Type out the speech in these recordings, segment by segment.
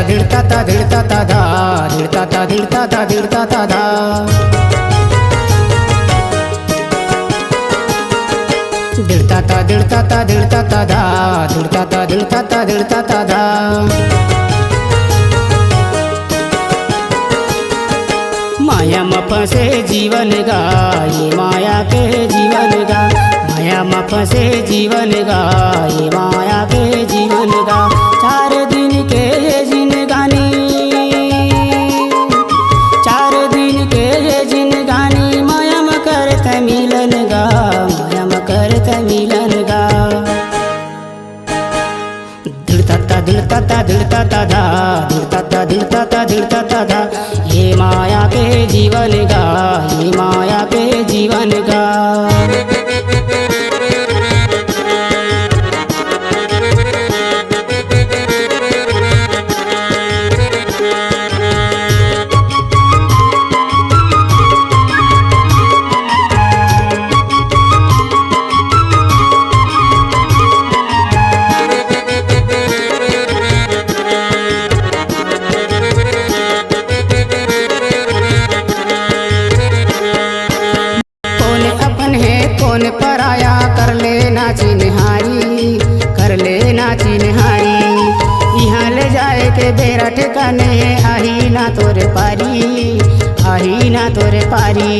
धिड़ता ता धिड़ता ता धा धिड़ता ता धिड़ता ता धिड़ता ता धा। धिड़ता ता धिड़ता ता धिड़ता ता धा धिड़ता ता धिड़ता ता धिड़ता ता धा। माया में फंसे जीवन गा ये माया के जीवन गा। माया में फंसे जीवन गा ये माया के जीवन गा। 4 दिन के ये जिनगानी 4 दिन के ये जिनगानी माया में करत मिलन गा माया में करत मिलन गा। धिड़ता ता धिड़ता ता धिड़ता ता धा धिड़ता ता धिड़ता ता धिड़ता ता धा। ये माया के जीवन गा ये माया के जीवन गा। कौन पराया कर लेना चिन्हारी कर लेना चिन्हारी। यहाँ ले जाए के बेरा ठिकाने आही ना तोरे पारी आही ना तोरे पारी।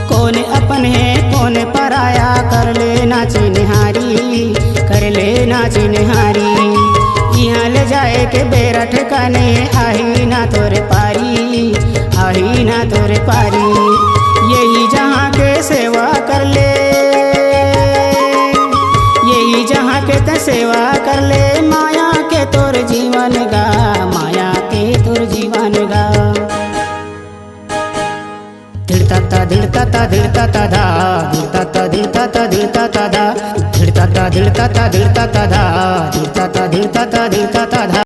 कौन अपन है कौन पराया कर लेना चिन्हारी कर लेना चिन्हारी। यहाँ ले जाए के बेरा ठिकाने आही ना तोरे पारी आही ना तोरे पारी। यही जहाँ के सेवा कर ले यही जहाँ के ते सेवा कर ले माया के तोर जीवन गा माया के तोर जीवन गा। धिड़ता ता धिड़ता ता धिड़ता ता धा धिड़ता ता धिड़ता ता धिड़ता ता धा धिड़ता ता धिड़ता ता धिड़ता ता धा धिड़ता ता धिड़ता ता धिड़ता ता धा।